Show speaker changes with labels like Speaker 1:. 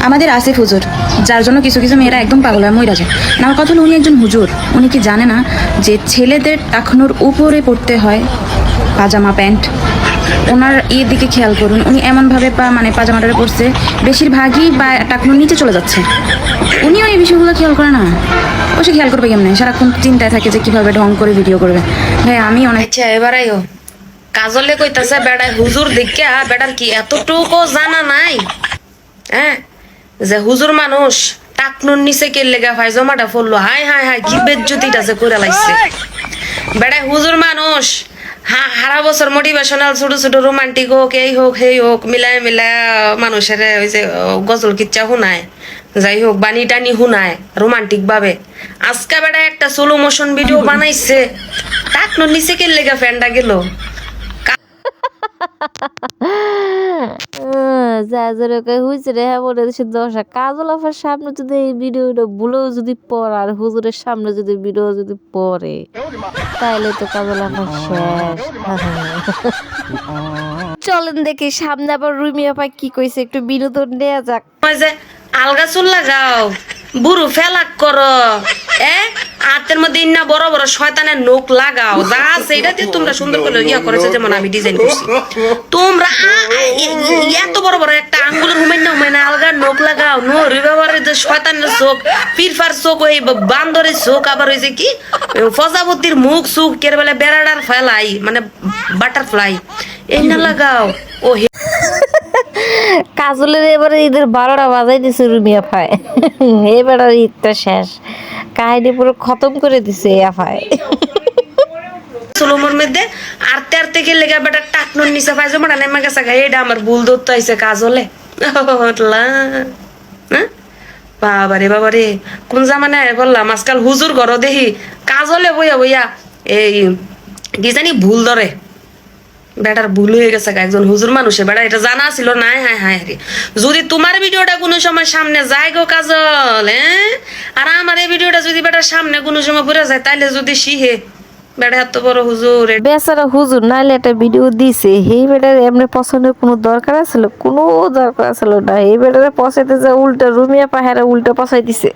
Speaker 1: আমাদের আসিফ হুজুর, যার জন্য কিছু কিছু মেয়েরা একদম পাগল হয় মইরা যায়। না, আমার কথা হলো উনি একজন হুজুর। উনি কি জানে না যে ছেলেদের টাকনোর উপরে পড়তে হয় পাজামা প্যান্ট? ওনার এর দিকে খেয়াল করুন, উনি এমনভাবে মানে পাজামাটারে পড়ছে বেশিরভাগই বা টাকনোর নিচে চলে যাচ্ছে। উনিও এই বিষয়গুলো খেয়াল করে না। ও সে খেয়াল করবে কেমন? সারাক্ষণ চিন্তায় থাকে যে কিভাবে ঢং করে ভিডিও করবে। ভাই আমি অনেক
Speaker 2: আচ্ছা এবারাইও কাজলে কইতাছে বেড়ায় হুজুর দেখা বেড়ার কি এতটুকু জানা নাই, হ্যাঁ, যে হুজুর মানুষ টাকনুর নিচে কে লেগা ভাই জমাটা পড়লো, হাই হাই হাই কি বেজ্জতিটা যে করে লাইছে। বেড়ায় হুজুর মানুষ হারা বছর মোটিভেশনাল ছোট ছোট রোমান্টিক হোক এই হোক সেই হোক মিলায় মিলায় মানুষের ওই যে গজল কিচ্ছা শুনায়, যাই হোক বানি টানি শুনায় রোমান্টিক ভাবে। আজকে বেড়ায় একটা স্লো মোশন ভিডিও বানাইছে, টাকনুর নিচে কে লেগা ফ্যানটা গেল।
Speaker 3: যা যেরকম হয়েছে রে, হ্যাঁ মনে হচ্ছে দশা কাজল আফার সামনে যদি এই ভিডিওটা ভুলেও যদি পড়ে আর হুজুরের সামনে যদি ভিডিও যদি পড়ে তাইলে তো কাজল আফার শেষ। চলেন দেখি সামনে আবার রুমি আপা কি কইছে, একটু বিনোদন নেওয়া যাক।
Speaker 2: ওই যে আলগা চুল লাগাও, বুড়ো ফেলাক করো, হাতের মধ্যে ইন্না বড় বড় শয়তানের নোক লাগাও, যা আছে এটা দিয়ে তোমরা সুন্দর করে ইয়া করেছো, যেমন আমি ডিজাইন করছি। তোমরা এত বড় বড় একটা আঙ্গুলের হুমাইনা আলগা নোক লাগাও, নোরি বাবার যে শয়তানের চোখ, পিরফার চোখ, ওই বান্দরের চোখ, আবার ওই যে কি প্রজাপতির মুখ চোখ কের বেলা বেড়াডার ফেলাই মানে বাটারফ্লাই, এই না লাগাও। ও
Speaker 3: কাজলের এবারে ঈদের 12টা বাজাই দিছে রুমি আফায়। এবার আর ঈদটা শেষ, কাহিনী পুরো খতম করে দিছে এই আফায়।
Speaker 2: সোলোমোর মধ্যে আরতে আরতে গেলে বেটা টাকনোর নিচে পাইছে মানে নেমে গেছে গা, এটা আমার ভুল ধরতে হয়েছে কাজলে। বাবারে বাবারে কোন জামানায় বললাম, আজকাল হুজুর ঘর দেখি কাজলে বইয়া বইয়া এই কি জানি ভুল ধরে। বেটার ভুল হয়ে গেছে গা, একজন হুজুর মানুষে বেটা এটা জানা ছিল না। হ্যাঁ হ্যাঁ রে, যদি তোমার ভিডিওটা কোনো সময় সামনে যায় গো কাজল, আর আমার এই ভিডিওটা যদি বেটার সামনে কোনো সময় পড়ে যায়, তাইলে যদি শিহে বেটা এত বড় হুজুর।
Speaker 3: বেচারা হুজুর নাইলে একটা ভিডিও দিছে, এই বেটার এমনি পছন্দের কোনো দরকার আছিল? কোনো দরকার আছিল না। এই বেটারে পছাইতে যা উল্টা রুমিয়া পাহাড়ে উল্টা পছাই দিছে।